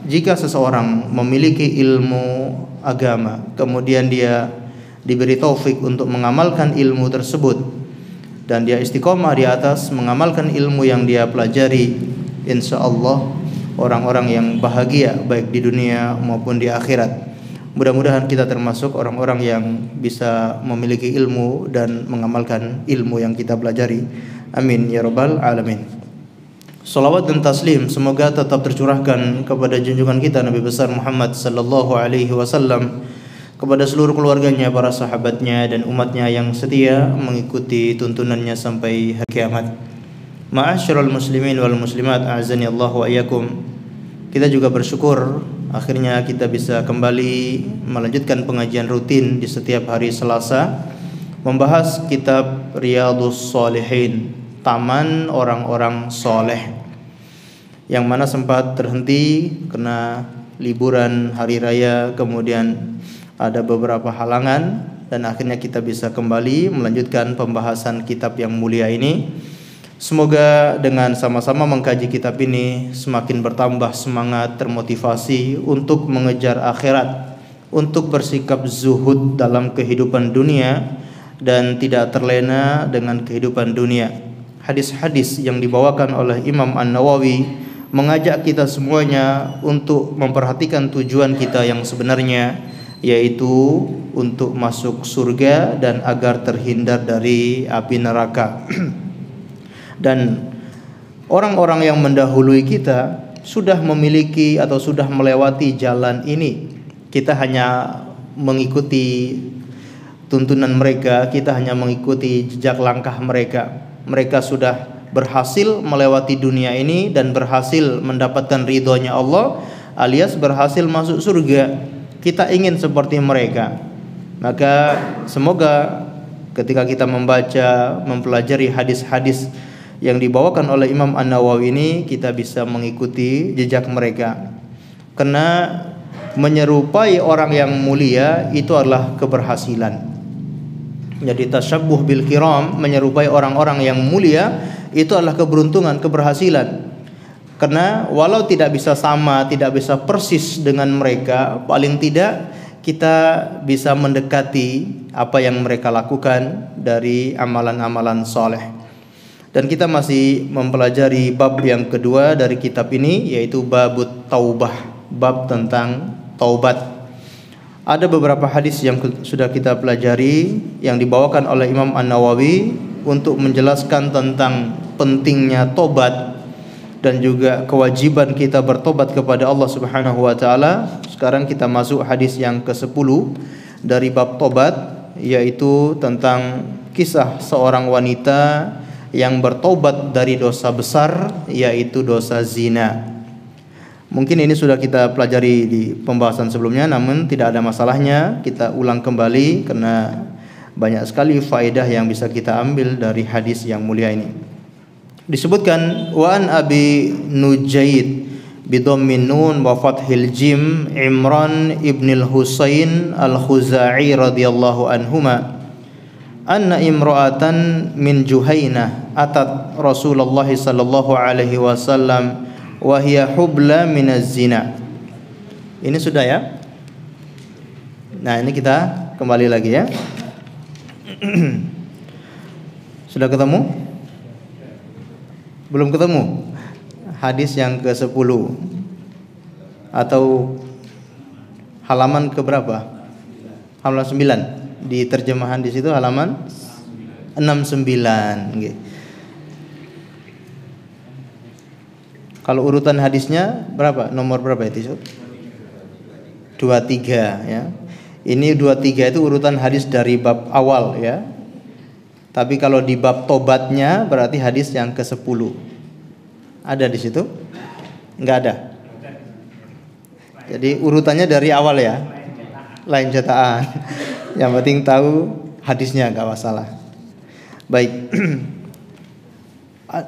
Jika seseorang memiliki ilmu agama, kemudian dia diberi taufik untuk mengamalkan ilmu tersebut, dan dia istiqomah di atas mengamalkan ilmu yang dia pelajari, insya Allah orang-orang yang bahagia baik di dunia maupun di akhirat. Mudah-mudahan kita termasuk orang-orang yang bisa memiliki ilmu dan mengamalkan ilmu yang kita pelajari. Amin ya rabbal alamin. Salawat dan taslim semoga tetap tercurahkan kepada junjungan kita Nabi besar Muhammad sallallahu alaihi wasallam, kepada seluruh keluarganya, para sahabatnya dan umatnya yang setia mengikuti tuntunannya sampai hari kiamat. Ma'asyiral muslimin wal muslimat, a'azani Allah wa iyyakum. Kita juga bersyukur akhirnya kita bisa kembali melanjutkan pengajian rutin di setiap hari Selasa, membahas kitab Riyadhus Shalihin, taman orang-orang soleh, yang mana sempat terhenti karena liburan hari raya, kemudian ada beberapa halangan, dan akhirnya kita bisa kembali melanjutkan pembahasan kitab yang mulia ini. Semoga dengan sama-sama mengkaji kitab ini semakin bertambah semangat, termotivasi untuk mengejar akhirat, untuk bersikap zuhud dalam kehidupan dunia dan tidak terlena dengan kehidupan dunia. Hadis-hadis yang dibawakan oleh Imam An-Nawawi mengajak kita semuanya untuk memperhatikan tujuan kita yang sebenarnya, yaitu untuk masuk surga dan agar terhindar dari api neraka. Dan orang-orang yang mendahului kita sudah memiliki atau sudah melewati jalan ini. Kita hanya mengikuti tuntunan mereka, kita hanya mengikuti jejak langkah mereka. Mereka sudah berhasil melewati dunia ini dan berhasil mendapatkan ridhonya Allah, alias berhasil masuk surga. Kita ingin seperti mereka. Maka semoga ketika kita membaca, mempelajari hadis-hadis yang dibawakan oleh Imam An-Nawawi ini, kita bisa mengikuti jejak mereka. Karena menyerupai orang yang mulia itu adalah keberhasilan. Jadi tasyabbuh bil kiram, menyerupai orang-orang yang mulia, itu adalah keberuntungan, keberhasilan. Karena walau tidak bisa sama, tidak bisa persis dengan mereka, paling tidak kita bisa mendekati apa yang mereka lakukan dari amalan-amalan soleh. Dan kita masih mempelajari bab yang kedua dari kitab ini, yaitu babut taubah, bab tentang taubat. Ada beberapa hadis yang sudah kita pelajari yang dibawakan oleh Imam An-Nawawi untuk menjelaskan tentang pentingnya tobat dan juga kewajiban kita bertobat kepada Allah Subhanahu wa taala. Sekarang kita masuk hadis yang ke-10 dari bab tobat, yaitu tentang kisah seorang wanita yang bertobat dari dosa besar, yaitu dosa zina. Mungkin ini sudah kita pelajari di pembahasan sebelumnya, namun tidak ada masalahnya kita ulang kembali karena banyak sekali faedah yang bisa kita ambil dari hadis yang mulia ini. Disebutkan wa an Abi Nujaid bidhammin nun wa fathil jim, Imran ibn al-Husain al-Khuzai radhiyallahu anhuma, anna imra'atan min Juhainah atat Rasulullah sallallahu alaihi wasallam wa hiya hubla minaz zina. Ini sudah ya. Nah, ini kita kembali lagi ya. Sudah ketemu? Belum ketemu? Hadis yang ke-10 atau halaman ke berapa? Halaman 9. Di terjemahan di situ halaman 69 nggih. Kalau urutan hadisnya berapa? Nomor berapa itu? 23 ya. Ini 23 itu urutan hadis dari bab awal ya. Tapi kalau di bab tobatnya berarti hadis yang ke-10. Ada di situ? Enggak ada. Jadi urutannya dari awal ya. Lain cetakan. Yang penting tahu hadisnya, enggak masalah. Baik.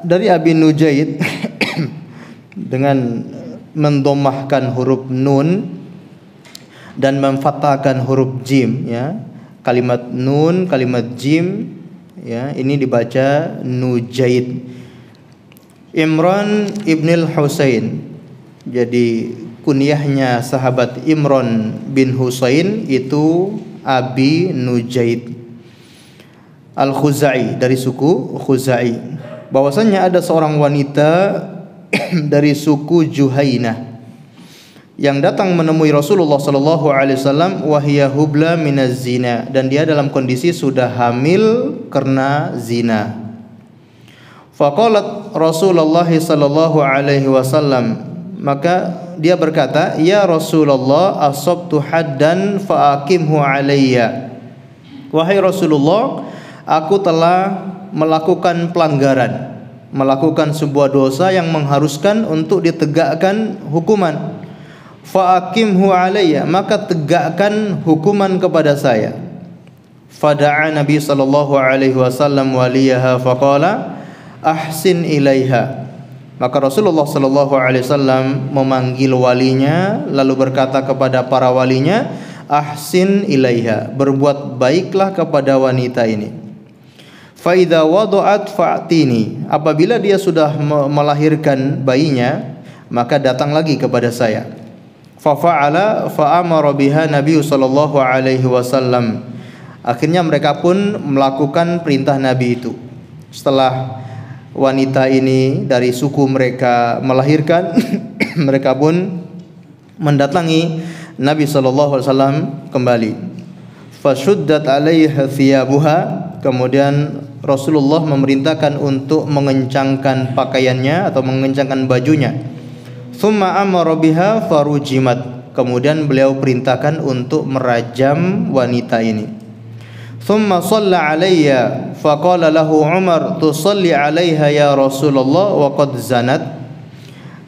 Dari Abi Nujaid dengan mendomahkan huruf nun dan memfathahkan huruf jim ya. Kalimat nun, kalimat jim ya, ini dibaca Nujaid. Imran ibn al-Husain. Jadi kunyahnya sahabat Imran bin Husain itu Abi Nujaid Al-Khuzai, dari suku Khuzai. Bahwasanya ada seorang wanita dari suku Juhainah yang datang menemui Rasulullah sallallahu alaihi wasallam wahia hubla minaz zina, dan dia dalam kondisi sudah hamil karena zina. Faqalat Rasulullah sallallahu alaihi wasallam, maka dia berkata, "Ya Rasulullah, asabtu haddan fa'aqimhu alayya." Wahai Rasulullah, aku telah melakukan pelanggaran, melakukan sebuah dosa yang mengharuskan untuk ditegakkan hukuman. Fa'aqimhu alayya, maka tegakkan hukuman kepada saya. Fada'a Nabi sallallahu alaihi wasallam waliyaha faqala ahsin ilaiha. Maka Rasulullah sallallahu alaihi wasallam memanggil walinya lalu berkata kepada para walinya, ahsin ilaiha, berbuat baiklah kepada wanita ini. Fa idza wada'at fa'tini, apabila dia sudah melahirkan bayinya, maka datang lagi kepada saya. Fa fa'ala fa amara biha Nabi sallallahu alaihi wasallam. Akhirnya mereka pun melakukan perintah Nabi itu. Setelah wanita ini dari suku mereka melahirkan, mereka pun mendatangi Nabi sallallahu alaihi wasallam kembali. Fashuddat alaiha thiyabuha, kemudian Rasulullah memerintahkan untuk mengencangkan pakaiannya atau mengencangkan bajunya. Thumma amara biha farujimat, kemudian beliau perintahkan untuk merajam wanita ini. Thumma shalla alayya faqala lahu Umar tusalli alaiha ya Rasulullah wa qad zanat.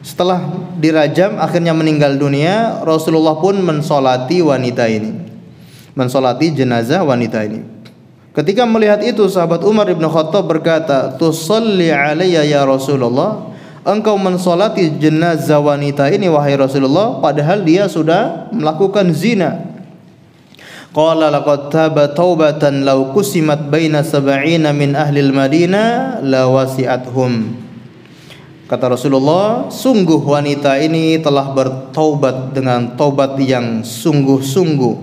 Setelah dirajam akhirnya meninggal dunia, Rasulullah pun mensolati wanita ini, mensolati jenazah wanita ini. Ketika melihat itu, sahabat Umar bin Khattab berkata, tusalli alayya ya Rasulullah, engkau mensolati jenazah wanita ini wahai Rasulullah, padahal dia sudah melakukan zina. Qala laqad taba taubatan law kusimat baina sab'ina min ahli al-Madinah la wasi'athum. Kata Rasulullah, sungguh wanita ini telah bertaubat dengan taubat yang sungguh-sungguh.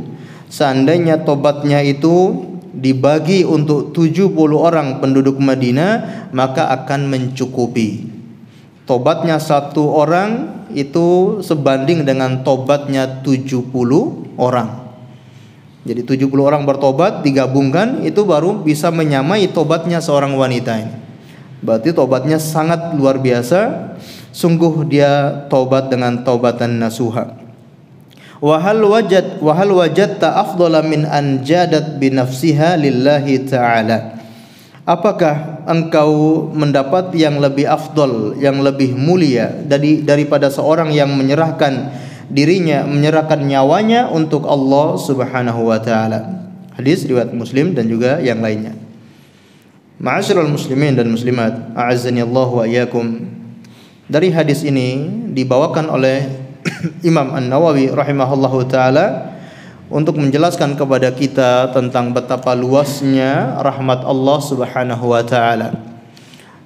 Seandainya taubatnya itu dibagi untuk 70 orang penduduk Madinah, maka akan mencukupi. Taubatnya satu orang itu sebanding dengan taubatnya 70 orang. Jadi 70 orang bertobat digabungkan itu baru bisa menyamai tobatnya seorang wanita ini. Berarti tobatnya sangat luar biasa. Sungguh dia tobat dengan taubatan nasuha. Wa hal wajadta afdala min an jadat bi nafsiha lillahi ta'ala. Apakah engkau mendapat yang lebih afdal, yang lebih mulia daripada seorang yang menyerahkan dirinya, menyerahkan nyawanya untuk Allah Subhanahu wa taala. Hadis riwayat Muslim dan juga yang lainnya. Ma'asyiral muslimin dan muslimat, a'azzani Allah wa iyyakum. Dari hadis ini dibawakan oleh Imam An-Nawawi rahimahullahu taala untuk menjelaskan kepada kita tentang betapa luasnya rahmat Allah Subhanahu wa taala.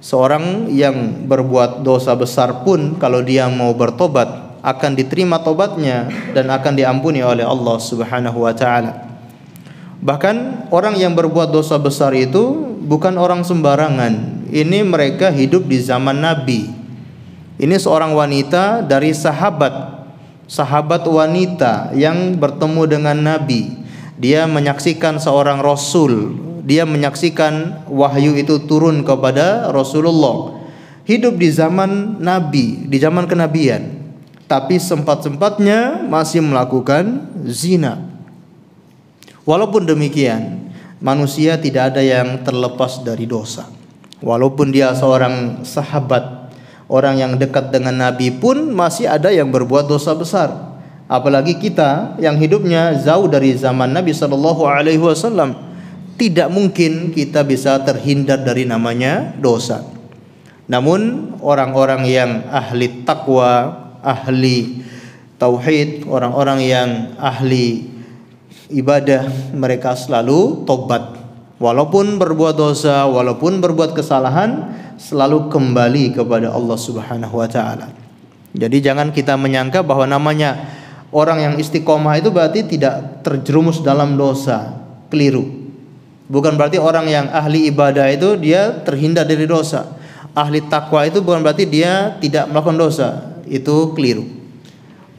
Seorang yang berbuat dosa besar pun kalau dia mau bertobat akan diterima tobatnya dan akan diampuni oleh Allah Subhanahu wa taala. Bahkan orang yang berbuat dosa besar itu bukan orang sembarangan. Ini mereka hidup di zaman Nabi. Ini seorang wanita dari sahabat wanita yang bertemu dengan Nabi. Dia menyaksikan seorang rasul. Dia menyaksikan wahyu itu turun kepada Rasulullah. Hidup di zaman Nabi, di zaman kenabian. Tapi sempat-sempatnya masih melakukan zina. Walaupun demikian, manusia tidak ada yang terlepas dari dosa. Walaupun dia seorang sahabat, orang yang dekat dengan Nabi pun masih ada yang berbuat dosa besar. Apalagi kita yang hidupnya jauh dari zaman Nabi sallallahu alaihi wasallam, tidak mungkin kita bisa terhindar dari namanya dosa. Namun orang-orang yang ahli takwa, ahli tauhid, orang-orang yang ahli ibadah, mereka selalu tobat. Walaupun berbuat dosa, walaupun berbuat kesalahan, selalu kembali kepada Allah Subhanahu wa taala. Jadi jangan kita menyangka bahwa namanya orang yang istiqomah itu berarti tidak terjerumus dalam dosa. Keliru. Bukan berarti orang yang ahli ibadah itu dia terhindar dari dosa. Ahli takwa itu bukan berarti dia tidak melakukan dosa. Itu keliru.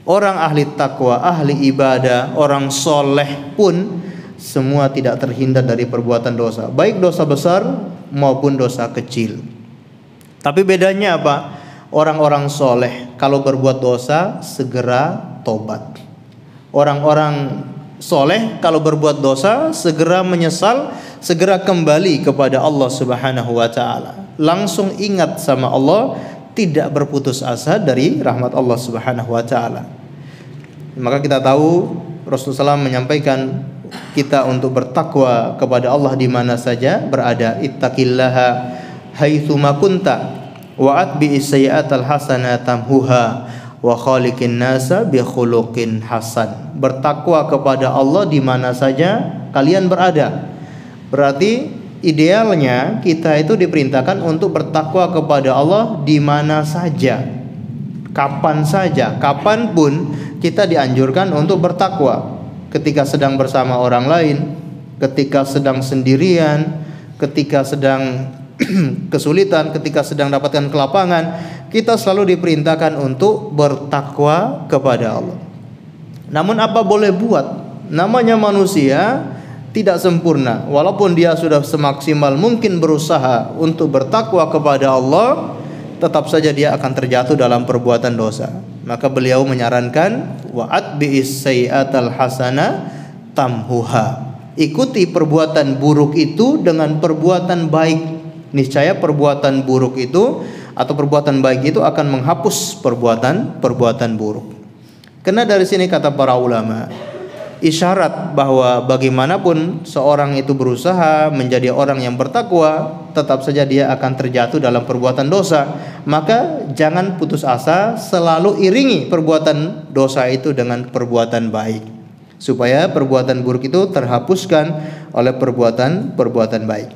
Orang ahli takwa, ahli ibadah, orang soleh pun semua tidak terhindar dari perbuatan dosa, baik dosa besar maupun dosa kecil. Tapi bedanya apa? Orang-orang soleh kalau berbuat dosa segera tobat. Orang-orang soleh kalau berbuat dosa segera menyesal, segera kembali kepada Allah Subhanahu wa taala. Langsung ingat sama Allah, tidak berputus asa dari rahmat Allah Subhanahu wa taala. Maka kita tahu Rasulullah SAW menyampaikan kita untuk bertakwa kepada Allah di mana saja berada. Ittaqillaha haitsuma kunta wa atbi'is sayyi'atal hasanata tamhuha wa khaliqin nasa bi khuluqin hasan. Bertakwa kepada Allah di mana saja kalian berada. Berarti idealnya kita itu diperintahkan untuk bertakwa kepada Allah di mana saja, kapan saja, kapanpun kita dianjurkan untuk bertakwa. Ketika sedang bersama orang lain, ketika sedang sendirian, ketika sedang kesulitan, ketika sedang dapatkan kelapangan, kita selalu diperintahkan untuk bertakwa kepada Allah. Namun apa boleh buat? Namanya manusia tidak sempurna. Walaupun dia sudah semaksimal mungkin berusaha untuk bertakwa kepada Allah, tetap saja dia akan terjatuh dalam perbuatan dosa. Maka beliau menyarankan wa atbi'is sayyi'atal hasana tamhuha. Ikuti perbuatan buruk itu dengan perbuatan baik. Niscaya perbuatan buruk itu atau perbuatan baik itu akan menghapus perbuatan buruk. Karena dari sini kata para ulama, isyarat bahwa bagaimanapun seorang itu berusaha menjadi orang yang bertakwa, tetap saja dia akan terjatuh dalam perbuatan dosa. Maka jangan putus asa, selalu iringi perbuatan dosa itu dengan perbuatan baik, supaya perbuatan buruk itu terhapuskan oleh perbuatan baik.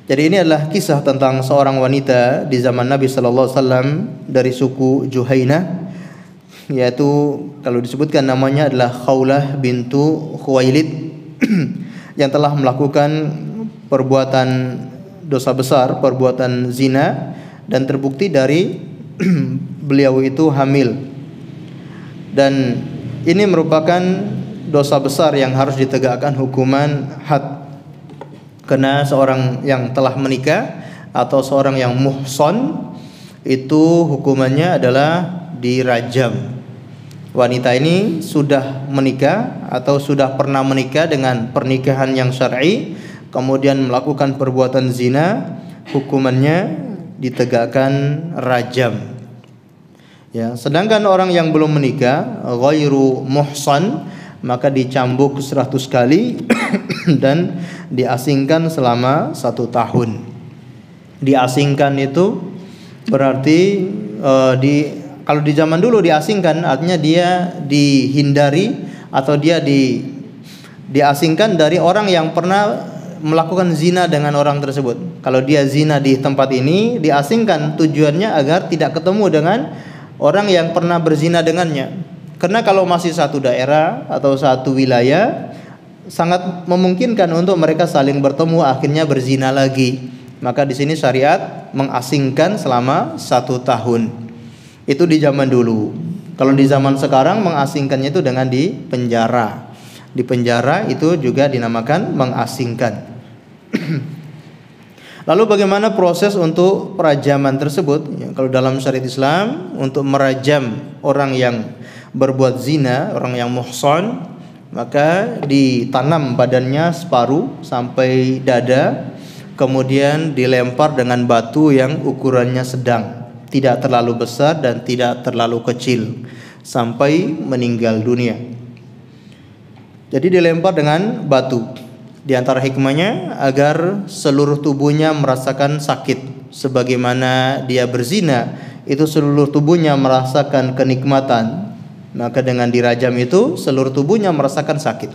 Jadi ini adalah kisah tentang seorang wanita di zaman Nabi sallallahu alaihi wasallam dari suku Juhainah, yaitu kalau disebutkan namanya adalah Khawlah bintu Khuwailid yang telah melakukan perbuatan dosa besar, perbuatan zina, dan terbukti dari beliau itu hamil. Dan ini merupakan dosa besar yang harus ditegakkan hukuman had. Karena seorang yang telah menikah atau seorang yang muhson itu hukumannya adalah dirajam. Wanita ini sudah menikah atau sudah pernah menikah dengan pernikahan yang syar'i, kemudian melakukan perbuatan zina, hukumannya ditegakkan rajam. Ya, sedangkan orang yang belum menikah, ghairu muhsan, maka dicambuk 100 kali dan diasingkan selama 1 tahun. Diasingkan itu berarti kalau di zaman dulu diasingkan artinya dia dihindari atau dia diasingkan dari orang yang pernah melakukan zina dengan orang tersebut. Kalau dia zina di tempat ini, diasingkan tujuannya agar tidak ketemu dengan orang yang pernah berzina dengannya. Karena kalau masih satu daerah atau satu wilayah, sangat memungkinkan untuk mereka saling bertemu akhirnya berzina lagi. Maka di sini syariat mengasingkan selama 1 tahun. Itu di zaman dulu. Kalau di zaman sekarang mengasingkannya itu dengan di penjara. Di penjara itu juga dinamakan mengasingkan. Lalu bagaimana proses untuk perajaman tersebut? Ya, kalau dalam syariat Islam untuk merajam orang yang berbuat zina, orang yang muhsan, maka ditanam badannya separuh sampai dada, kemudian dilempar dengan batu yang ukurannya sedang, tidak terlalu besar dan tidak terlalu kecil, sampai meninggal dunia. Jadi dilempar dengan batu. Di antara hikmahnya agar seluruh tubuhnya merasakan sakit, sebagaimana dia berzina itu seluruh tubuhnya merasakan kenikmatan. Maka dengan dirajam itu seluruh tubuhnya merasakan sakit.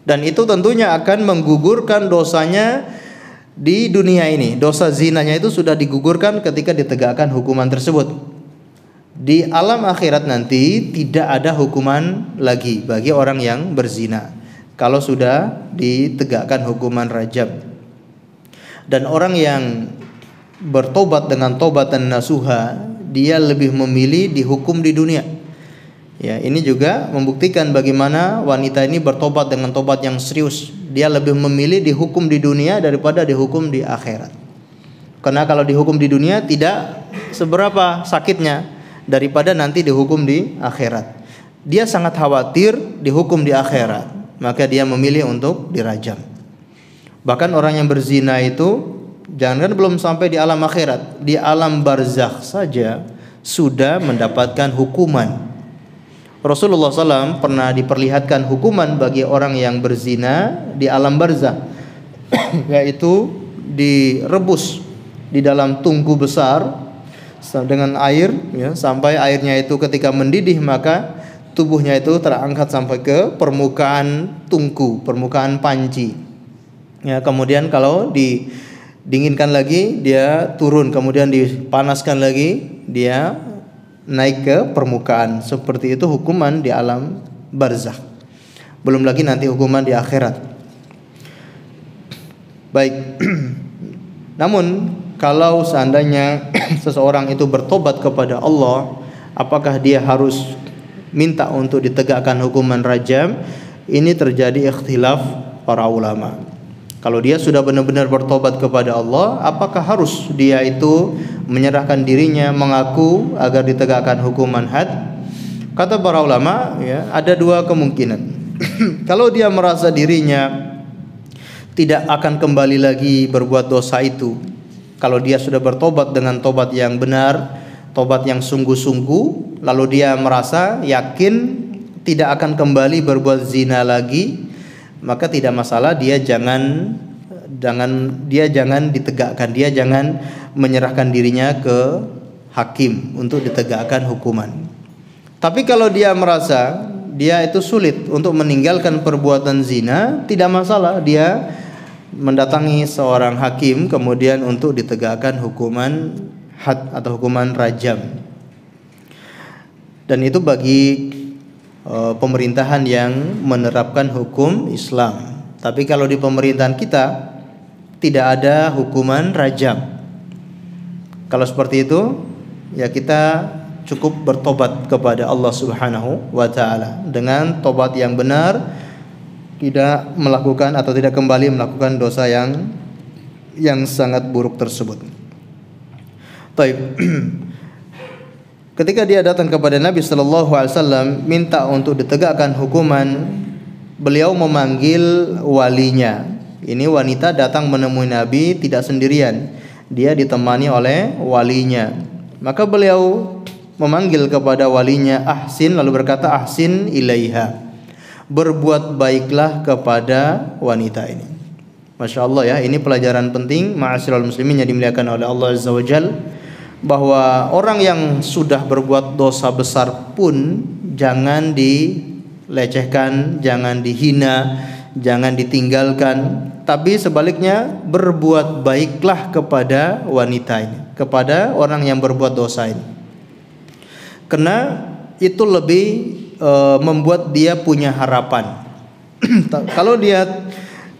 Dan itu tentunya akan menggugurkan dosanya di dunia ini. Dosa zinanya itu sudah digugurkan ketika ditegakkan hukuman tersebut. Di alam akhirat nanti tidak ada hukuman lagi bagi orang yang berzina kalau sudah ditegakkan hukuman rajam. Dan orang yang bertobat dengan tobatan nasuha, dia lebih memilih dihukum di dunia. Ya, ini juga membuktikan bagaimana wanita ini bertobat dengan tobat yang serius. Dia lebih memilih dihukum di dunia daripada dihukum di akhirat. Karena kalau dihukum di dunia tidak seberapa sakitnya daripada nanti dihukum di akhirat. Dia sangat khawatir dihukum di akhirat, maka dia memilih untuk dirajam. Bahkan orang yang berzina itu jangankan belum sampai di alam akhirat, di alam barzakh saja sudah mendapatkan hukuman. Rasulullah SAW pernah diperlihatkan hukuman bagi orang yang berzina di alam barzakh, yaitu direbus di dalam tungku besar dengan air, ya, sampai airnya itu ketika mendidih maka tubuhnya itu terangkat sampai ke permukaan tungku, permukaan panci. Ya, kemudian kalau didinginkan lagi dia turun, kemudian dipanaskan lagi dia naik ke permukaan. Seperti itu hukuman di alam barzakh. Belum lagi nanti hukuman di akhirat. Baik. Namun kalau seandainya seseorang itu bertobat kepada Allah, apakah dia harus minta untuk ditegakkan hukuman rajam? Ini terjadi ikhtilaf para ulama. Kalau dia sudah benar-benar bertobat kepada Allah, apakah harus dia itu menyerahkan dirinya, mengaku agar ditegakkan hukuman had? Kata para ulama, ya, ada dua kemungkinan. Kalau dia merasa dirinya tidak akan kembali lagi berbuat dosa itu, kalau dia sudah bertobat dengan tobat yang benar, tobat yang sungguh-sungguh, lalu dia merasa yakin tidak akan kembali berbuat zina lagi, maka tidak masalah, dia jangan ditegakkan, dia jangan menyerahkan dirinya ke hakim untuk ditegakkan hukuman. Tapi kalau dia merasa dia itu sulit untuk meninggalkan perbuatan zina, tidak masalah, dia mendatangi seorang hakim kemudian untuk ditegakkan hukuman had atau hukuman rajam. Dan itu bagi pemerintahan yang menerapkan hukum Islam. Tapi kalau di pemerintahan kita tidak ada hukuman rajam. Kalau seperti itu, ya kita cukup bertobat kepada Allah Subhanahu wa taala dengan tobat yang benar, tidak melakukan atau tidak kembali melakukan dosa yang sangat buruk tersebut. Baik. Ketika dia datang kepada Nabi sallallahu alaihi wasallam minta untuk ditegakkan hukuman, beliau memanggil walinya. Ini wanita datang menemui Nabi tidak sendirian, dia ditemani oleh walinya. Maka beliau memanggil kepada walinya, ahsin, lalu berkata, ahsin ilaiha, berbuat baiklah kepada wanita ini. Masya Allah, ya, ini pelajaran penting ma'asyiral muslimin yang dimuliakan oleh Allah Azza wa Jalla, bahwa orang yang sudah berbuat dosa besar pun jangan dilecehkan, jangan dihina, jangan ditinggalkan, tapi sebaliknya berbuat baiklah kepada wanita ini, kepada orang yang berbuat dosa ini, karena itu lebih membuat dia punya harapan. Kalau dia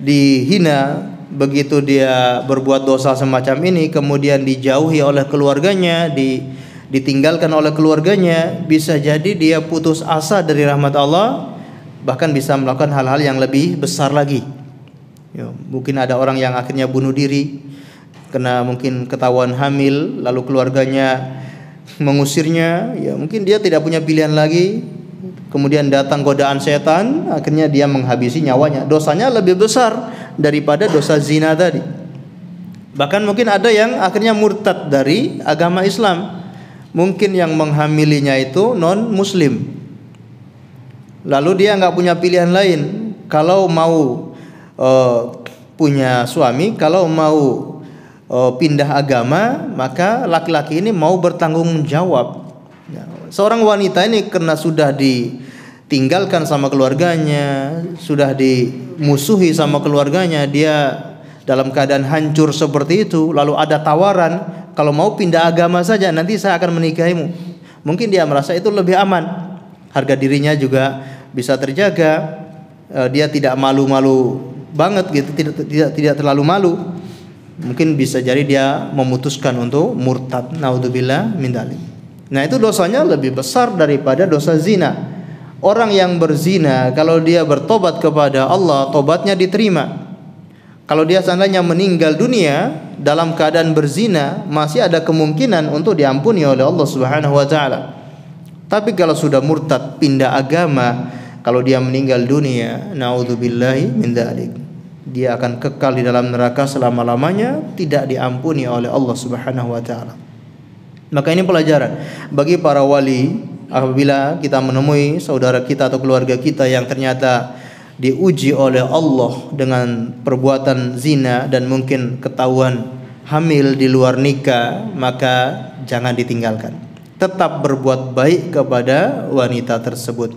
dihina, begitu dia berbuat dosa semacam ini kemudian dijauhi oleh keluarganya, ditinggalkan oleh keluarganya, bisa jadi dia putus asa dari rahmat Allah, bahkan bisa melakukan hal-hal yang lebih besar lagi. Ya, mungkin ada orang yang akhirnya bunuh diri karena mungkin ketahuan hamil, lalu keluarganya mengusirnya, ya mungkin dia tidak punya pilihan lagi, kemudian datang godaan setan, akhirnya dia menghabisi nyawanya. Dosanya lebih besar daripada dosa zina tadi. Bahkan mungkin ada yang akhirnya murtad dari agama Islam. Mungkin yang menghamilinya itu non muslim, lalu dia nggak punya pilihan lain. Kalau mau punya suami, kalau mau pindah agama, maka laki-laki ini mau bertanggung jawab. Seorang wanita ini karena sudah ditinggalkan sama keluarganya, sudah dimusuhi sama keluarganya, dia dalam keadaan hancur seperti itu, lalu ada tawaran, kalau mau pindah agama saja nanti saya akan menikahimu. Mungkin dia merasa itu lebih aman, harga dirinya juga bisa terjaga, dia tidak malu-malu banget gitu, tidak terlalu malu. Mungkin bisa jadi dia memutuskan untuk murtad, naudzubillah min dzalik. Nah, itu dosanya lebih besar daripada dosa zina. Orang yang berzina kalau dia bertobat kepada Allah, tobatnya diterima. Kalau dia seandainya meninggal dunia dalam keadaan berzina, masih ada kemungkinan untuk diampuni oleh Allah Subhanahu wa taala. Tapi kalau sudah murtad, pindah agama, kalau dia meninggal dunia, naudzubillahi min dzalik, dia akan kekal di dalam neraka selama-lamanya, tidak diampuni oleh Allah Subhanahu wa taala. Maka ini pelajaran bagi para wali, apabila kita menemui saudara kita atau keluarga kita yang ternyata diuji oleh Allah dengan perbuatan zina dan mungkin ketahuan hamil di luar nikah, maka jangan ditinggalkan. Tetap berbuat baik kepada wanita tersebut.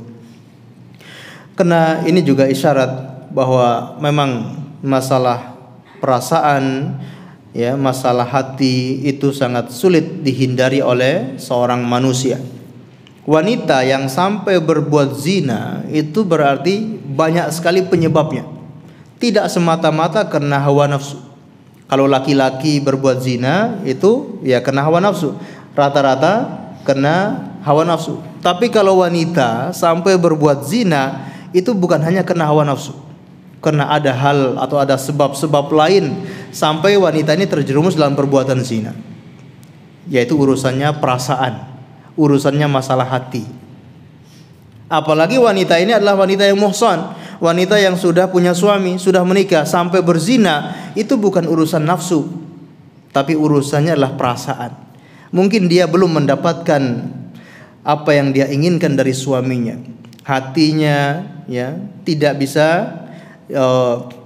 Karena ini juga isyarat bahwa memang masalah perasaan, ya, masalah hati itu sangat sulit dihindari oleh seorang manusia. Wanita yang sampai berbuat zina itu berarti banyak sekali penyebabnya. Tidak semata-mata karena hawa nafsu. Kalau laki-laki berbuat zina itu ya karena hawa nafsu, rata-rata karena hawa nafsu. Tapi kalau wanita sampai berbuat zina itu bukan hanya karena hawa nafsu, karena ada hal atau ada sebab-sebab lain sampai wanita ini terjerumus dalam perbuatan zina, yaitu urusannya perasaan, urusannya masalah hati. Apalagi wanita ini adalah wanita yang muhsan, wanita yang sudah punya suami, sudah menikah, sampai berzina, itu bukan urusan nafsu, tapi urusannya adalah perasaan. Mungkin dia belum mendapatkan apa yang dia inginkan dari suaminya, hatinya ya tidak bisa,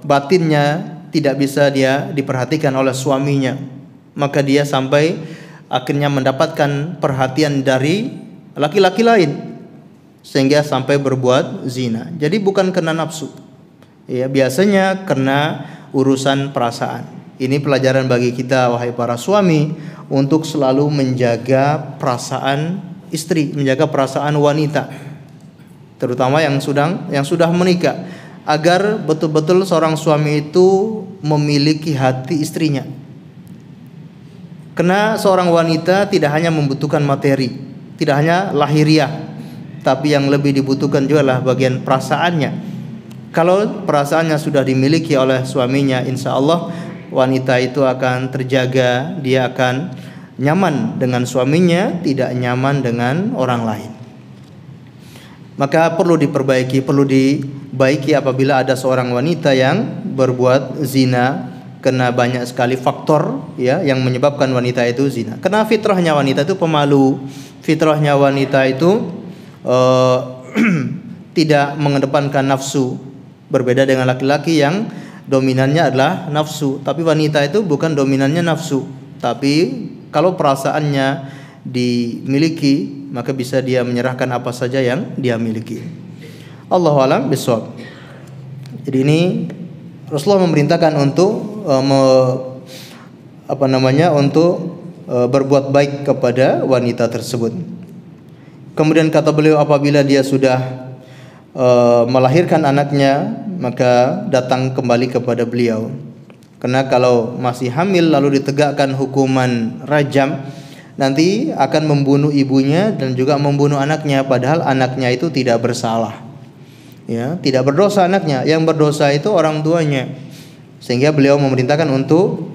batinnya tidak bisa dia diperhatikan oleh suaminya, maka dia sampai akhirnya mendapatkan perhatian dari laki-laki lain sehingga sampai berbuat zina. Jadi bukan karena nafsu, ya, biasanya karena urusan perasaan. Ini pelajaran bagi kita wahai para suami untuk selalu menjaga perasaan istri, menjaga perasaan wanita, terutama yang sudah menikah, agar betul-betul seorang suami itu memiliki hati istrinya. Karena seorang wanita tidak hanya membutuhkan materi, tidak hanya lahiriah, tapi yang lebih dibutuhkan juga adalah bagian perasaannya. Kalau perasaannya sudah dimiliki oleh suaminya, insya Allah wanita itu akan terjaga, dia akan nyaman dengan suaminya, tidak nyaman dengan orang lain. Maka perlu diperbaiki, perlu dibaiki apabila ada seorang wanita yang berbuat zina, karena banyak sekali faktor ya yang menyebabkan wanita itu zina. Karena fitrahnya wanita itu pemalu, fitrahnya wanita itu tidak mengedepankan nafsu, berbeda dengan laki-laki yang dominannya adalah nafsu. Tapi wanita itu bukan dominannya nafsu, tapi kalau perasaannya dimiliki, maka bisa dia menyerahkan apa saja yang dia miliki. Allahu a'lam bishawab. Jadi ini Rasulullah memerintahkan untuk berbuat baik kepada wanita tersebut. Kemudian kata beliau, apabila dia sudah melahirkan anaknya, maka datang kembali kepada beliau. Karena kalau masih hamil lalu ditegakkan hukuman rajam, nanti akan membunuh ibunya dan juga membunuh anaknya, padahal anaknya itu tidak bersalah. Ya, tidak berdosa anaknya, yang berdosa itu orang tuanya. Sehingga beliau memerintahkan untuk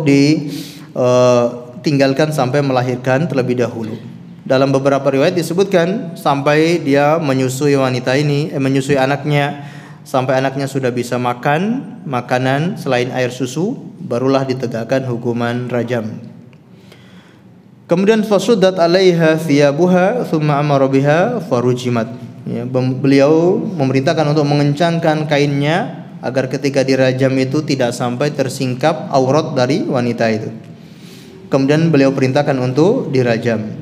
ditinggalkan sampai melahirkan terlebih dahulu. Dalam beberapa riwayat disebutkan sampai dia menyusui wanita ini, menyusui anaknya, sampai anaknya sudah bisa makan makanan selain air susu, barulah ditegakkan hukuman rajam. Kemudian fasuddat 'alaiha thiyabuha thumma amara biha farujimat. Ya, beliau memerintahkan untuk mengencangkan kainnya agar ketika dirajam itu tidak sampai tersingkap aurat dari wanita itu. Kemudian beliau perintahkan untuk dirajam.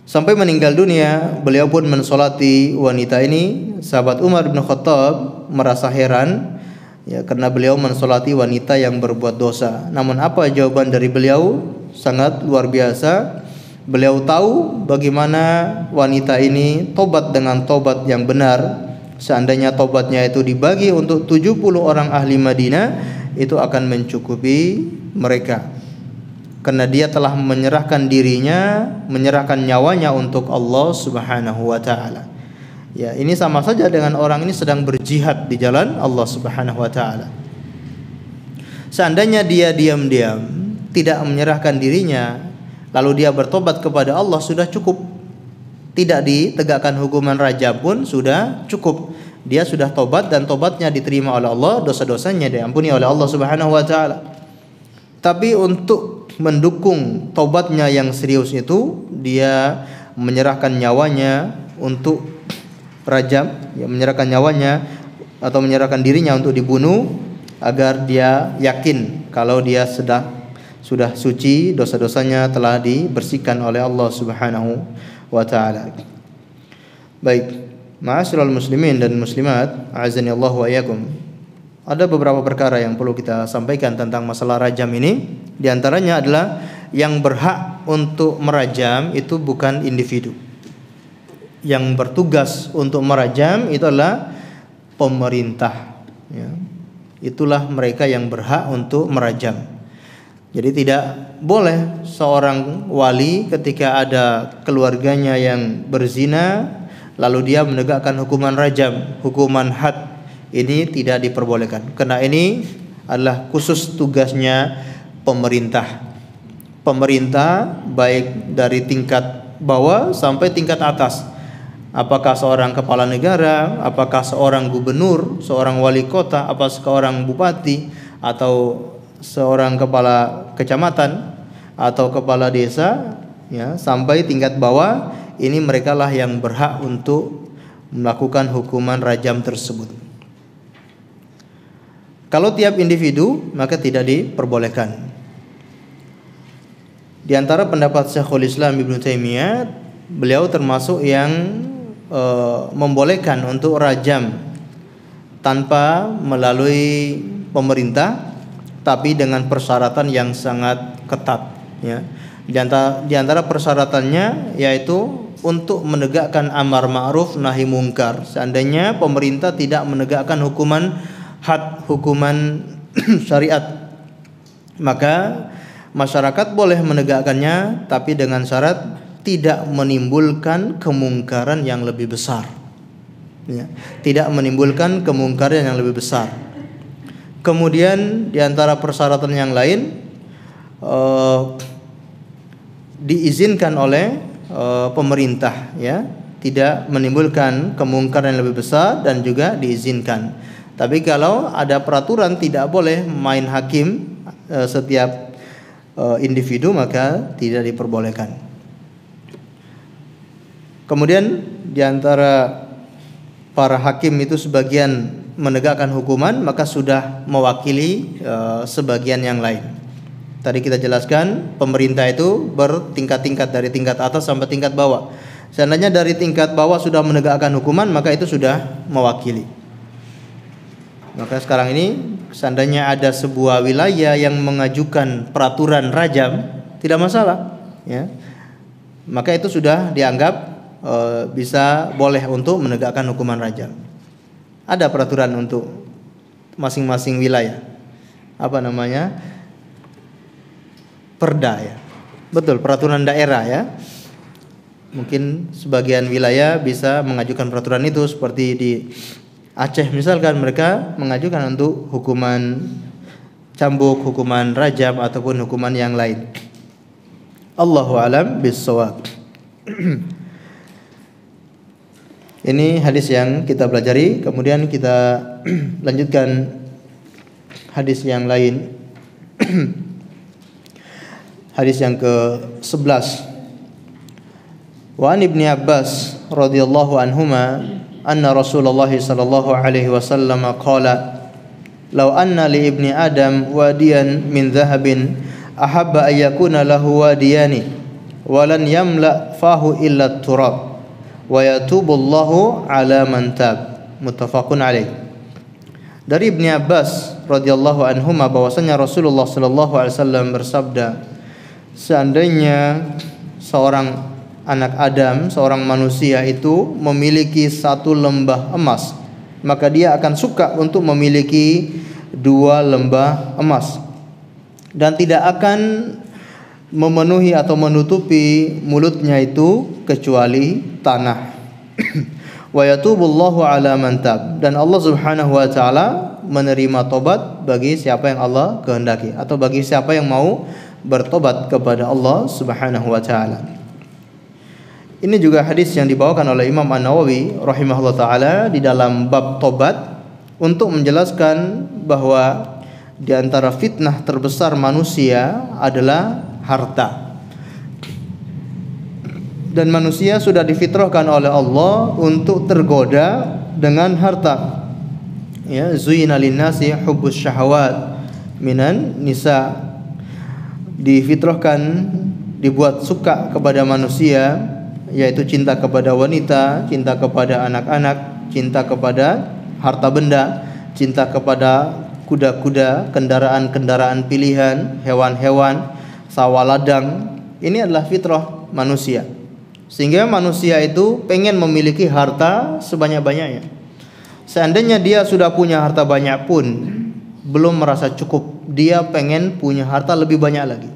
Sampai meninggal dunia, beliau pun mensolati wanita ini. Sahabat Umar bin Khattab merasa heran, ya, karena beliau mensolati wanita yang berbuat dosa. Namun apa jawaban dari beliau? Sangat luar biasa. Beliau tahu bagaimana wanita ini tobat dengan tobat yang benar. Seandainya tobatnya itu dibagi untuk 70 orang ahli Madinah, itu akan mencukupi mereka. Karena dia telah menyerahkan dirinya, menyerahkan nyawanya untuk Allah Subhanahu wa taala. Ya, ini sama saja dengan orang ini sedang berjihad di jalan Allah Subhanahu wa taala. Seandainya dia diam-diam, tidak menyerahkan dirinya, lalu dia bertobat kepada Allah, sudah cukup. Tidak ditegakkan hukuman rajam pun sudah cukup. Dia sudah tobat dan tobatnya diterima oleh Allah, dosa-dosanya diampuni oleh Allah Subhanahu wa taala. Tapi untuk mendukung tobatnya yang serius itu, dia menyerahkan nyawanya untuk rajam, ya, menyerahkan nyawanya atau menyerahkan dirinya untuk dibunuh agar dia yakin kalau dia sudah suci, dosa-dosanya telah dibersihkan oleh Allah Subhanahu wa taala. Baik, ma'asyiral muslimin dan muslimat, a'azani Allah wa iyyakum. Ada beberapa perkara yang perlu kita sampaikan tentang masalah rajam ini. Di antaranya adalah yang berhak untuk merajam itu bukan individu. Yang bertugas untuk merajam itu adalah pemerintah, ya. Itulah mereka yang berhak untuk merajam. Jadi tidak boleh seorang wali ketika ada keluarganya yang berzina lalu dia menegakkan hukuman rajam, hukuman had, ini tidak diperbolehkan. Karena ini adalah khusus tugasnya pemerintah. Pemerintah baik dari tingkat bawah sampai tingkat atas. Apakah seorang kepala negara, apakah seorang gubernur, seorang wali kota, apa seorang bupati, atau seorang kepala kecamatan atau kepala desa, ya, sampai tingkat bawah, ini merekalah yang berhak untuk melakukan hukuman rajam tersebut. Kalau tiap individu maka tidak diperbolehkan. Di antara pendapat Syekhul Islam Ibnu Taimiyah, beliau termasuk yang membolehkan untuk rajam tanpa melalui pemerintah, tapi dengan persyaratan yang sangat ketat, ya. Di antara persyaratannya yaitu untuk menegakkan amar ma'ruf nahi mungkar. Seandainya pemerintah tidak menegakkan hukuman had, hukuman syariat, maka masyarakat boleh menegakkannya, tapi dengan syarat tidak menimbulkan kemungkaran yang lebih besar, ya. Tidak menimbulkan kemungkaran yang lebih besar. Kemudian di antara persyaratan yang lain, diizinkan oleh pemerintah, ya, tidak menimbulkan kemungkaran yang lebih besar dan juga diizinkan. Tapi kalau ada peraturan tidak boleh main hakim setiap individu, maka tidak diperbolehkan. Kemudian di antara para hakim itu sebagian menegakkan hukuman, maka sudah mewakili sebagian yang lain. Tadi kita jelaskan pemerintah itu bertingkat-tingkat dari tingkat atas sampai tingkat bawah. Seandainya dari tingkat bawah sudah menegakkan hukuman, maka itu sudah mewakili. Maka sekarang ini seandainya ada sebuah wilayah yang mengajukan peraturan rajam, tidak masalah, ya. Maka itu sudah dianggap bisa boleh untuk menegakkan hukuman rajam. Ada peraturan untuk masing-masing wilayah. Apa namanya? Perda, ya. Betul, peraturan daerah, ya. Mungkin sebagian wilayah bisa mengajukan peraturan itu, seperti di Aceh misalkan, mereka mengajukan untuk hukuman cambuk, hukuman rajam ataupun hukuman yang lain. Allahu a'lam bissawab. Ini hadis yang kita pelajari, kemudian kita lanjutkan hadis yang lain. Hadis yang ke-11. Wa an Ibnu Abbas radhiyallahu anhuma anna Rasulullah sallallahu alaihi wasallam qala law anna li ibni adam wadiyan min dhahabin ahabba an yakuna lahu wadiyani wa lan yamla fahu illa turab wa yatubullahu ala man tab. Muttafaqun alaih. Dari Ibnu Abbas radhiyallahu anhuma bahwasanya Rasulullah sallallahu alaihi wasallam bersabda, seandainya seorang anak Adam, seorang manusia itu memiliki satu lembah emas, maka dia akan suka untuk memiliki dua lembah emas, dan tidak akan memenuhi atau menutupi mulutnya itu kecuali tanah. Wa yatubullahu ala man tab, dan Allah Subhanahu wa taala menerima tobat bagi siapa yang Allah kehendaki, atau bagi siapa yang mau bertobat kepada Allah Subhanahu wa taala. Ini juga hadis yang dibawakan oleh Imam An-Nawawi rahimahullah taala di dalam bab tobat untuk menjelaskan bahwa di antara fitnah terbesar manusia adalah harta. Dan manusia sudah difitrahkan oleh Allah untuk tergoda dengan harta. Ya, zuyina linnasi hubbus syahawat minan nisa. Difitrahkan, dibuat suka kepada manusia, yaitu cinta kepada wanita, cinta kepada anak-anak, cinta kepada harta benda, cinta kepada kuda-kuda, kendaraan-kendaraan pilihan, hewan-hewan, sawah ladang. Ini adalah fitrah manusia, sehingga manusia itu pengen memiliki harta sebanyak-banyaknya. Seandainya dia sudah punya harta banyak pun belum merasa cukup, dia pengen punya harta lebih banyak lagi.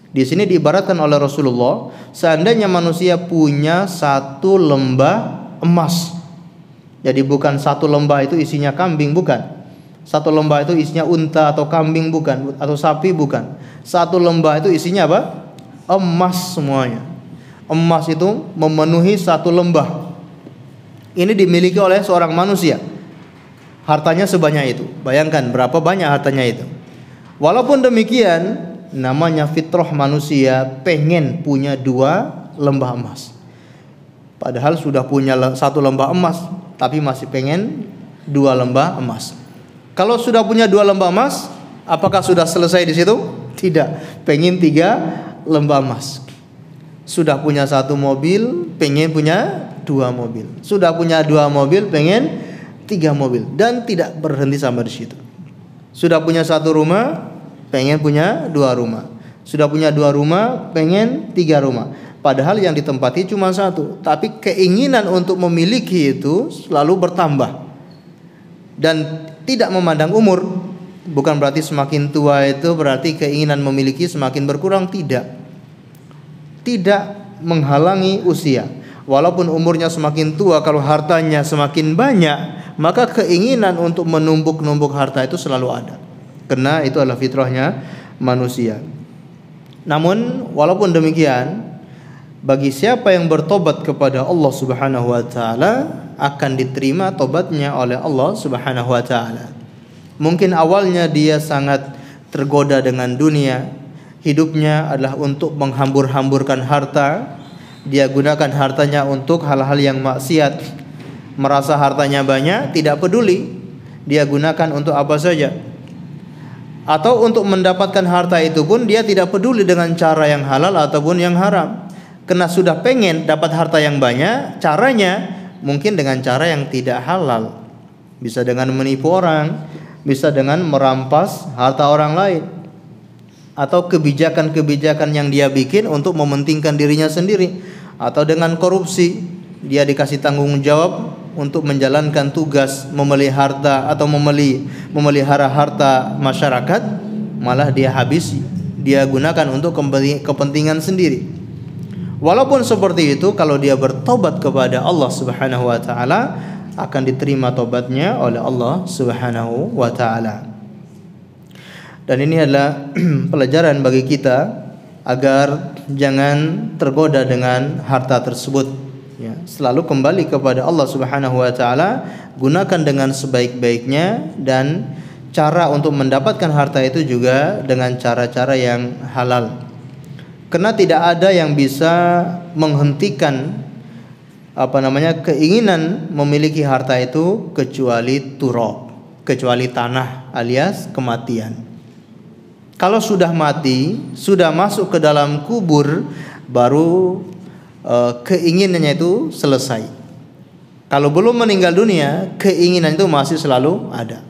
Di sini diibaratkan oleh Rasulullah, seandainya manusia punya satu lembah emas, jadi bukan satu lembah itu isinya kambing, bukan. Satu lembah itu isinya unta atau kambing, bukan, atau sapi, bukan. Satu lembah itu isinya apa? Emas semuanya. Emas itu memenuhi satu lembah. Ini dimiliki oleh seorang manusia. Hartanya sebanyak itu. Bayangkan berapa banyak hartanya itu. Walaupun demikian, namanya fitrah manusia pengen punya dua lembah emas. Padahal sudah punya satu lembah emas, tapi masih pengen dua lembah emas. Kalau sudah punya dua lembah emas, apakah sudah selesai di situ? Tidak. Pengen 3 lembah emas. Sudah punya satu mobil, pengen punya 2 mobil. Sudah punya 2 mobil, pengen 3 mobil. Dan tidak berhenti sampai di situ. Sudah punya satu rumah, pengen punya 2 rumah. Sudah punya 2 rumah, pengen 3 rumah. Padahal yang ditempati cuma 1. Tapi keinginan untuk memiliki itu selalu bertambah. Dan tidak memandang umur. Bukan berarti semakin tua itu berarti keinginan memiliki semakin berkurang. Tidak menghalangi usia. Walaupun umurnya semakin tua, kalau hartanya semakin banyak, maka keinginan untuk menumpuk-numpuk harta itu selalu ada. Karena itu adalah fitrahnya manusia. Namun walaupun demikian, bagi siapa yang bertobat kepada Allah Subhanahu wa taala, akan diterima tobatnya oleh Allah Subhanahu wa taala. Mungkin awalnya dia sangat tergoda dengan dunia, hidupnya adalah untuk menghambur-hamburkan harta, dia gunakan hartanya untuk hal-hal yang maksiat, merasa hartanya banyak, tidak peduli, dia gunakan untuk apa saja. Atau untuk mendapatkan harta itu pun dia tidak peduli dengan cara yang halal ataupun yang haram. Karena sudah pengen dapat harta yang banyak, caranya mungkin dengan cara yang tidak halal. Bisa dengan menipu orang, bisa dengan merampas harta orang lain, atau kebijakan-kebijakan yang dia bikin untuk mementingkan dirinya sendiri, atau dengan korupsi, dia dikasih tanggung jawab untuk menjalankan tugas memelihara atau memelihara harta masyarakat, malah dia habisi, dia gunakan untuk kepentingan sendiri. Walaupun seperti itu, kalau dia bertobat kepada Allah Subhanahu wa taala, akan diterima tobatnya oleh Allah Subhanahu wa taala. Dan ini adalah pelajaran bagi kita agar jangan tergoda dengan harta tersebut, ya. Selalu kembali kepada Allah Subhanahu wa taala, gunakan dengan sebaik-baiknya, dan cara untuk mendapatkan harta itu juga dengan cara-cara yang halal. Karena tidak ada yang bisa menghentikan keinginan memiliki harta itu kecuali turab, kecuali tanah alias kematian. Kalau sudah mati, sudah masuk ke dalam kubur, baru keinginannya itu selesai. Kalau belum meninggal dunia, keinginan itu masih selalu ada.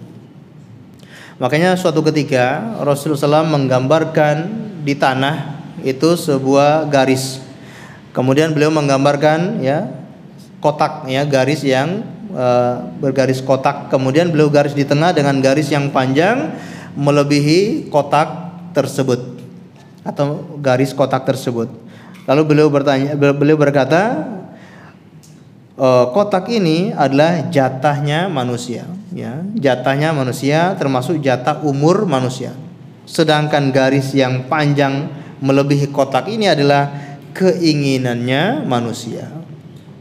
Makanya suatu ketika Rasulullah SAW menggambarkan di tanah itu sebuah garis. Kemudian beliau menggambarkan ya kotak ya, garis yang bergaris kotak, kemudian beliau garis di tengah dengan garis yang panjang melebihi kotak tersebut atau garis kotak tersebut. Lalu beliau berkata, kotak ini adalah jatahnya manusia, ya, jatahnya manusia termasuk jatah umur manusia. Sedangkan garis yang panjang melebihi kotak ini adalah keinginannya manusia.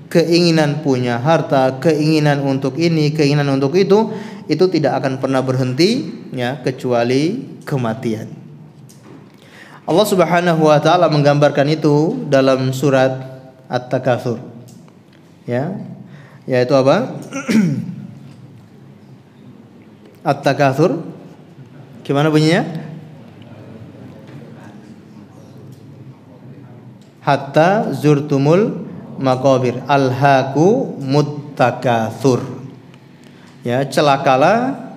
Keinginan punya harta, keinginan untuk ini, keinginan untuk itu tidak akan pernah berhenti ya kecuali kematian. Allah Subhanahu wa taala menggambarkan itu dalam surat At-Takatsur. Ya. Yaitu apa? At-Takatsur. Gimana bunyinya? Hatta zurtumul maqabir, alhaaku muttakatsur. Ya, celakalah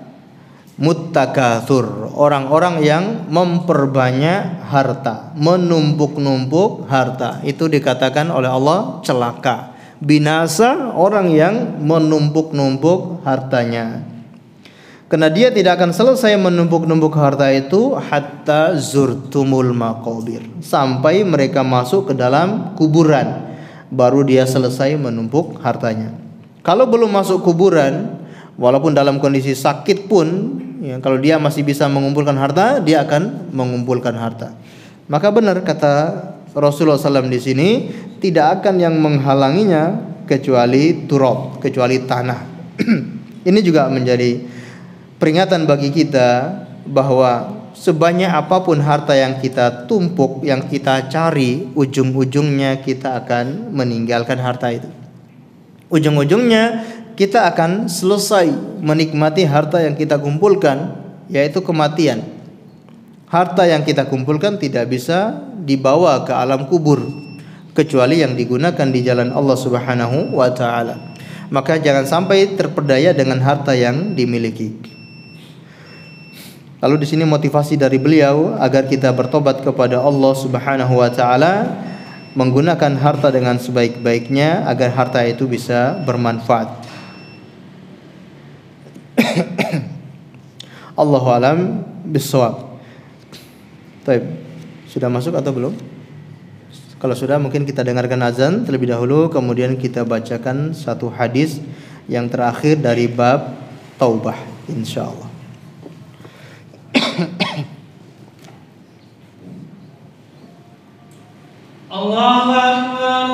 muttakatsur, orang-orang yang memperbanyak harta, menumpuk-numpuk harta. Itu dikatakan oleh Allah celaka. Binasa orang yang menumpuk-numpuk hartanya. Karena dia tidak akan selesai menumpuk-numpuk harta itu hatta zurtumul maqabir, sampai mereka masuk ke dalam kuburan, baru dia selesai menumpuk hartanya. Kalau belum masuk kuburan, walaupun dalam kondisi sakit pun, ya, kalau dia masih bisa mengumpulkan harta, dia akan mengumpulkan harta. Maka benar kata Rasulullah SAW di sini, tidak akan yang menghalanginya kecuali turab, kecuali tanah. Ini juga menjadi peringatan bagi kita bahwa sebanyak apapun harta yang kita tumpuk, yang kita cari, ujung-ujungnya kita akan meninggalkan harta itu. Ujung-ujungnya kita akan selesai menikmati harta yang kita kumpulkan, yaitu kematian. Harta yang kita kumpulkan tidak bisa dibawa ke alam kubur kecuali yang digunakan di jalan Allah Subhanahu wa taala. Maka jangan sampai terpedaya dengan harta yang dimiliki. Lalu di sini motivasi dari beliau agar kita bertobat kepada Allah Subhanahu wa taala, menggunakan harta dengan sebaik-baiknya agar harta itu bisa bermanfaat. Allahu alam bissawab. Baik, sudah masuk atau belum? Kalau sudah, mungkin kita dengarkan azan terlebih dahulu, kemudian kita bacakan satu hadis yang terakhir dari bab taubah insyaallah. Allahu Akbar,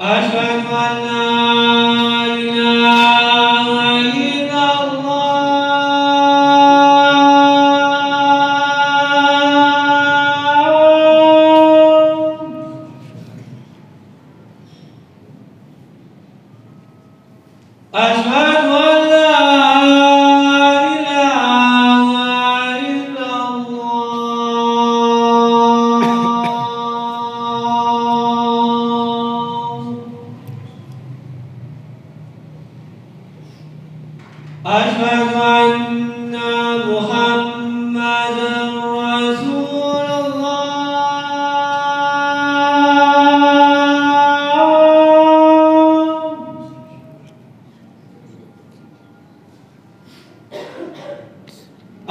Asyhadu an la ilaha illallah. Asyhadu an la ilaha illallah. Asyhadu anna Muhammadan Rasulullah.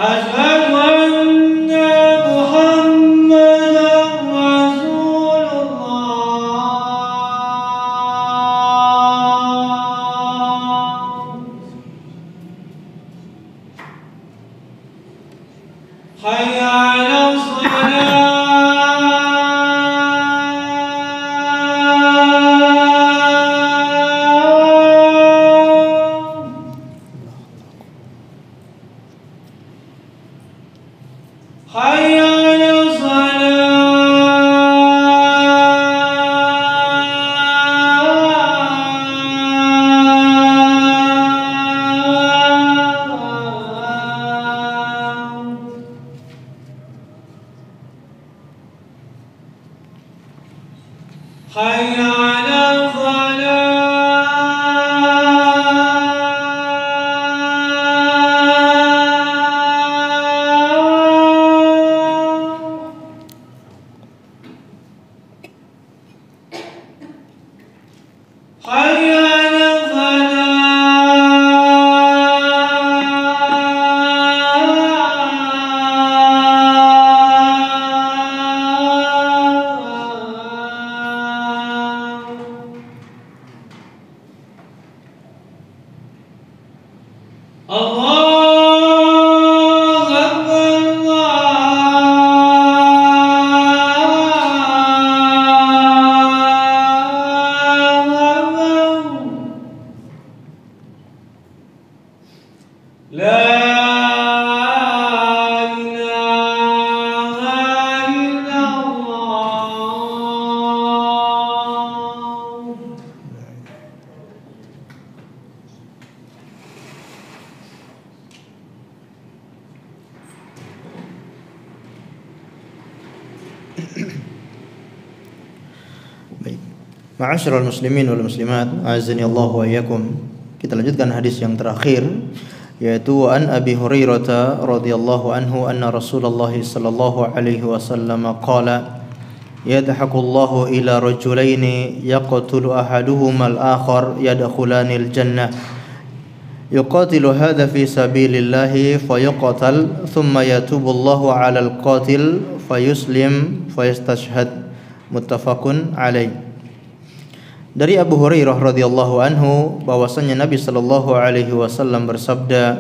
Asyhadu anna Muhammadan Rasulullah. Hayya 'alas shalah. Hayya 'alas Allahu Akbar. La ilaha illallah. Baik. Ma'asyiral muslimin wal muslimat, azani Allah wa iyyakum. Kita lanjutkan hadis yang terakhir, yaitu an Abi Hurairah radhiyallahu anhu anna Rasulullah sallallahu alaihi wasallam qala yadhakullahu ila rajulaini yaqtulu ahaduhuma al-akhar yadkhulanil jannah yuqatilu hadha fi sabilillahi fayuqtal thumma yatubu Allahu 'alal qatil fayuslim fayastashhad. Muttafaqun alaih. Dari Abu Hurairah radhiyallahu anhu bahwasanya Nabi sallallahu alaihi wasallam bersabda,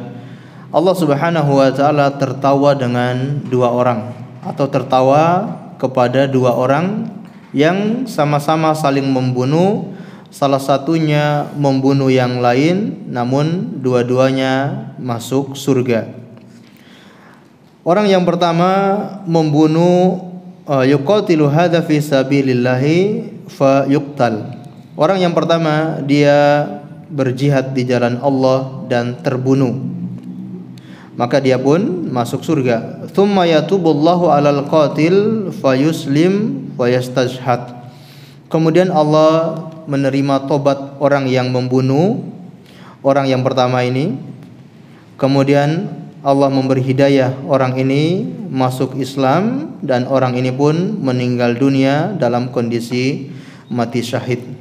Allah Subhanahu wa taala tertawa dengan dua orang atau tertawa kepada dua orang yang sama-sama saling membunuh, salah satunya membunuh yang lain namun dua-duanya masuk surga. Orang yang pertama membunuh yuqatilu hadza fi sabilillahi fa yuqtal. Orang yang pertama dia berjihad di jalan Allah dan terbunuh, maka dia pun masuk surga. Tsumma yatubullahu 'alal qatil fayuslim fayastashhad. Kemudian Allah menerima tobat orang yang membunuh orang yang pertama ini. Kemudian Allah memberi hidayah orang ini masuk Islam dan orang ini pun meninggal dunia dalam kondisi mati syahid.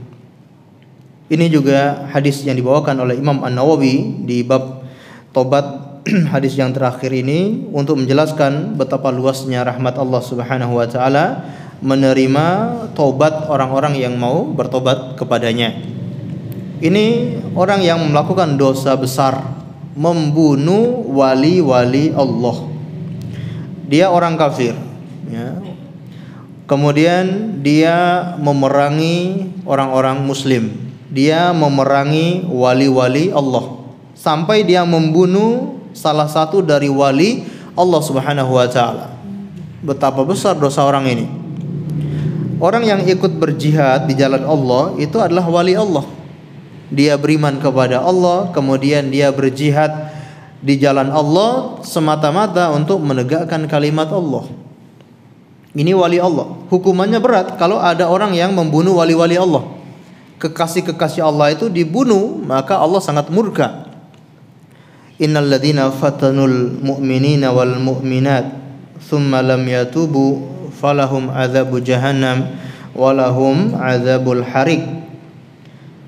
Ini juga hadis yang dibawakan oleh Imam An-Nawawi di bab tobat hadis yang terakhir ini untuk menjelaskan betapa luasnya rahmat Allah Subhanahu wa taala menerima tobat orang-orang yang mau bertobat kepadanya. Ini orang yang melakukan dosa besar, membunuh wali-wali Allah. Dia orang kafir, ya. Kemudian dia memerangi orang-orang muslim. Dia memerangi wali-wali Allah sampai dia membunuh salah satu dari wali Allah Subhanahu wa taala. Betapa besar dosa orang ini. Orang yang ikut berjihad di jalan Allah itu adalah wali Allah. Dia beriman kepada Allah, kemudian dia berjihad di jalan Allah semata-mata untuk menegakkan kalimat Allah. Ini wali Allah. Hukumannya berat kalau ada orang yang membunuh wali-wali Allah. Kekasih-kekasih Allah itu dibunuh, maka Allah sangat murka. Innal ladzina fatanul mu'minina wal mu'minat thumma lam yatubu falahum adzabu jahannam walahum adzabul harik.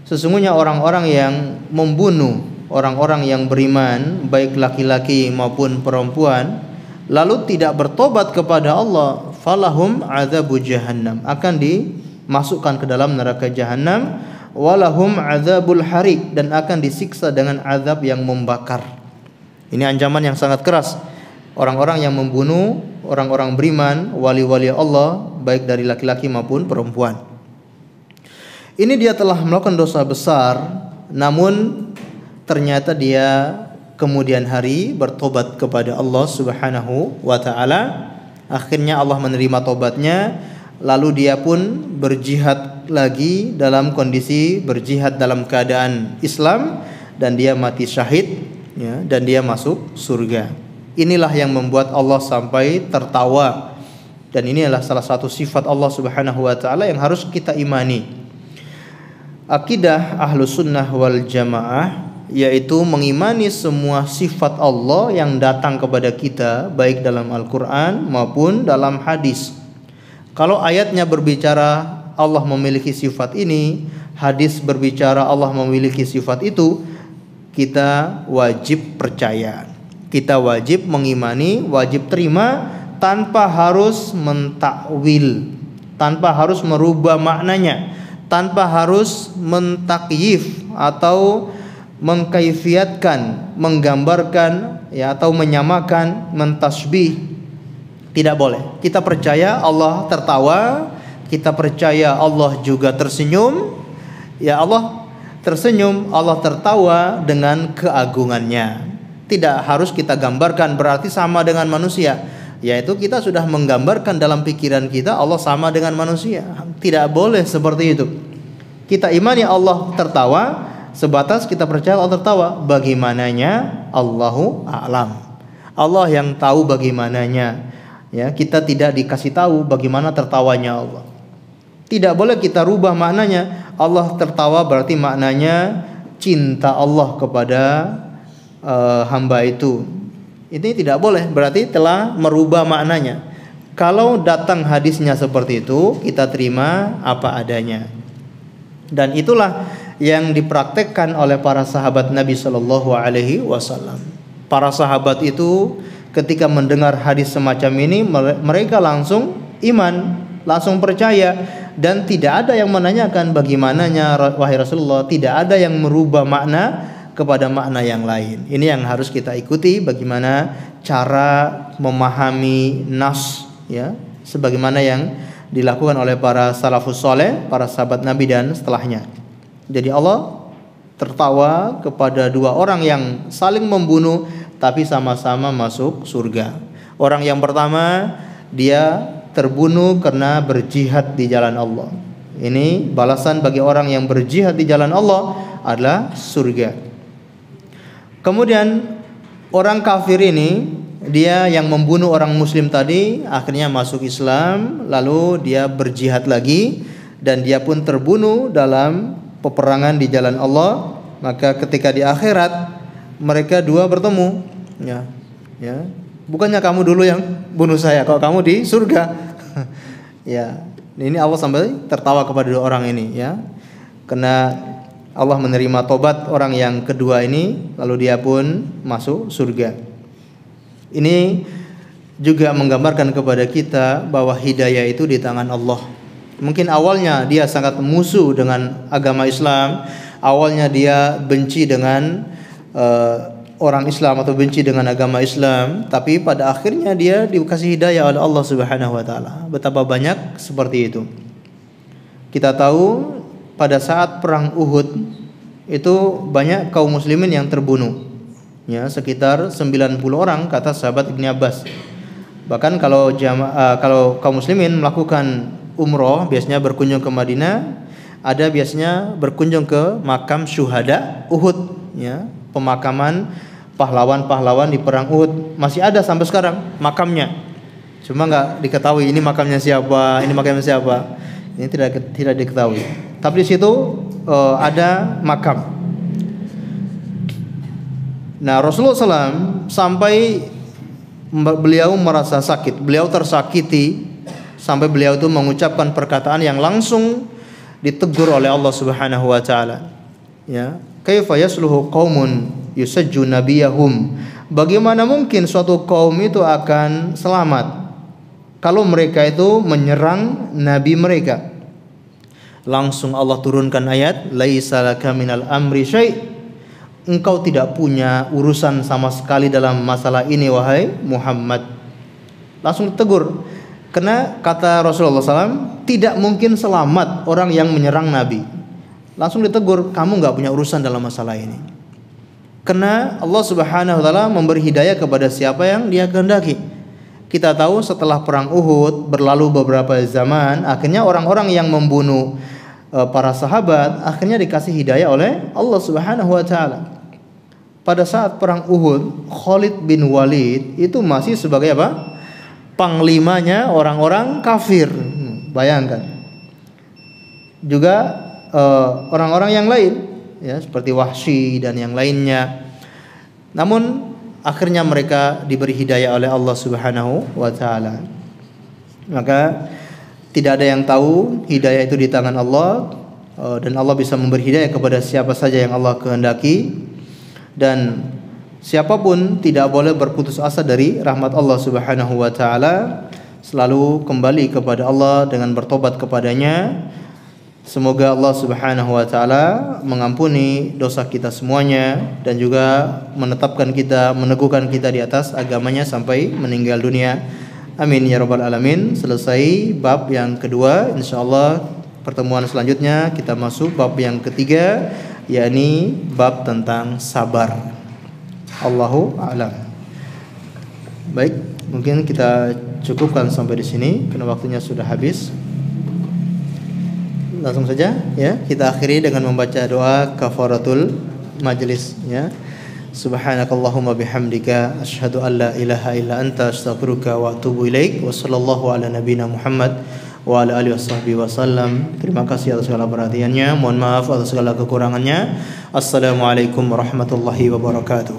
Sesungguhnya orang-orang yang membunuh orang-orang yang beriman, baik laki-laki maupun perempuan, lalu tidak bertobat kepada Allah, falahum adzabu jahannam, akan dimasukkan ke dalam neraka jahanam, walahum adzabul harik, dan akan disiksa dengan azab yang membakar. Ini ancaman yang sangat keras. Orang-orang yang membunuh orang-orang beriman, wali-wali Allah, baik dari laki-laki maupun perempuan. Ini dia telah melakukan dosa besar, namun ternyata dia kemudian hari bertobat kepada Allah Subhanahu wa taala. Akhirnya Allah menerima tobatnya, lalu dia pun berjihad lagi dalam kondisi berjihad dalam keadaan Islam, dan dia mati syahid, ya, dan dia masuk surga. Inilah yang membuat Allah sampai tertawa, dan ini adalah salah satu sifat Allah Subhanahu wa taala yang harus kita imani. Akidah Ahlus Sunnah wal Jamaah yaitu mengimani semua sifat Allah yang datang kepada kita, baik dalam Al-Quran maupun dalam hadis. Kalau ayatnya berbicara Allah memiliki sifat ini, hadis berbicara Allah memiliki sifat itu, kita wajib percaya, kita wajib mengimani, wajib terima, tanpa harus mentakwil, tanpa harus merubah maknanya, tanpa harus mentakyif atau mengkaifiatkan, menggambarkan ya atau menyamakan, mentasbih. Tidak boleh. Kita percaya Allah tertawa, kita percaya Allah juga tersenyum. Ya Allah tersenyum, Allah tertawa dengan keagungannya. Tidak harus kita gambarkan berarti sama dengan manusia. Yaitu kita sudah menggambarkan dalam pikiran kita Allah sama dengan manusia. Tidak boleh seperti itu. Kita imani Allah tertawa, sebatas kita percaya Allah tertawa. Bagaimananya Allahu a'lam. Allah yang tahu bagaimananya. Ya, kita tidak dikasih tahu bagaimana tertawanya Allah. Tidak boleh kita rubah maknanya. Allah tertawa berarti maknanya cinta Allah kepada hamba itu. Ini tidak boleh, berarti telah merubah maknanya. Kalau datang hadisnya seperti itu, kita terima apa adanya. Dan itulah yang dipraktekkan oleh para sahabat Nabi Shallallahu Alaihi Wasallam. Para sahabat itu ketika mendengar hadis semacam ini, mereka langsung iman, langsung percaya, dan tidak ada yang menanyakan bagaimananya wahai Rasulullah. Tidak ada yang merubah makna kepada makna yang lain. Ini yang harus kita ikuti, bagaimana cara memahami nas, ya, sebagaimana yang dilakukan oleh para salafus soleh, para sahabat Nabi dan setelahnya. Jadi Allah tertawa kepada dua orang yang saling membunuh tapi sama-sama masuk surga. Orang yang pertama dia terbunuh karena berjihad di jalan Allah. Ini balasan bagi orang yang berjihad di jalan Allah adalah surga. Kemudian orang kafir ini, dia yang membunuh orang muslim tadi akhirnya masuk Islam, lalu dia berjihad lagi dan dia pun terbunuh dalam peperangan di jalan Allah. Maka ketika di akhirat mereka dua bertemu, ya. Bukannya kamu dulu yang bunuh saya, kalau kamu di surga. Ya, ini Allah sampai tertawa kepada dua orang ini, ya. Karena Allah menerima tobat orang yang kedua ini, lalu dia pun masuk surga. Ini juga menggambarkan kepada kita bahwa hidayah itu di tangan Allah. Mungkin awalnya dia sangat musuh dengan agama Islam, awalnya dia benci dengan orang Islam atau benci dengan agama Islam, tapi pada akhirnya dia dikasih hidayah oleh Allah Subhanahu wa taala. Betapa banyak seperti itu. Kita tahu pada saat perang Uhud itu banyak kaum muslimin yang terbunuh. Ya, sekitar 90 orang kata sahabat Ibnu Abbas. Bahkan kalau kaum muslimin melakukan umroh, biasanya berkunjung ke Madinah, ada biasanya berkunjung ke makam syuhada Uhud, ya, pemakaman pahlawan-pahlawan di perang Uhud. Masih ada sampai sekarang makamnya. Cuma nggak diketahui ini makamnya siapa, ini makamnya siapa. Ini tidak diketahui. Tapi di situ ada makam. Nah, Rasulullah SAW sampai beliau merasa sakit, beliau tersakiti sampai beliau itu mengucapkan perkataan yang langsung ditegur oleh Allah Subhanahu wa taala. Ya, kaifa yasluhu qaumun yusajju nabiyahum? Bagaimana mungkin suatu kaum itu akan selamat kalau mereka itu menyerang nabi mereka? Langsung Allah turunkan ayat, laisa laka minal amri syai'. Engkau tidak punya urusan sama sekali dalam masalah ini wahai Muhammad. Langsung ditegur. Karena kata Rasulullah SAW, tidak mungkin selamat orang yang menyerang nabi. Langsung ditegur, kamu gak punya urusan dalam masalah ini. Karena Allah Subhanahu wa taala memberi hidayah kepada siapa yang Dia kehendaki. Kita tahu setelah perang Uhud berlalu beberapa zaman, akhirnya orang-orang yang membunuh para sahabat akhirnya dikasih hidayah oleh Allah Subhanahu wa taala. Pada saat perang Uhud, Khalid bin Walid itu masih sebagai apa? Panglimanya orang-orang kafir. Bayangkan. Juga orang-orang yang lain, ya, seperti Wahsy dan yang lainnya. Namun akhirnya mereka diberi hidayah oleh Allah Subhanahu wa taala. Maka tidak ada yang tahu hidayah itu di tangan Allah, dan Allah bisa memberi hidayah kepada siapa saja yang Allah kehendaki, dan siapapun tidak boleh berputus asa dari rahmat Allah Subhanahu wa taala. Selalu kembali kepada Allah dengan bertobat kepadanya. Semoga Allah Subhanahu wa taala mengampuni dosa kita semuanya dan juga menetapkan kita, meneguhkan kita di atas agamanya sampai meninggal dunia. Amin ya rabbal alamin. Selesai bab yang kedua, insyaallah pertemuan selanjutnya kita masuk bab yang ketiga, yakni bab tentang sabar. Allahu a'lam. Baik, mungkin kita cukupkan sampai di sini karena waktunya sudah habis. Langsung saja ya, kita akhiri dengan membaca doa kafaratul majlis ya. Subhanakallahumma bihamdika asyhadu an la ilaha illa anta astaghfiruka wa atubu ilaik. Wa sallallahu ala nabiyyina Muhammad wa ala alihi washabbihi wasallam. Terima kasih atas segala perhatiannya. Mohon maaf atas segala kekurangannya. Assalamualaikum warahmatullahi wabarakatuh.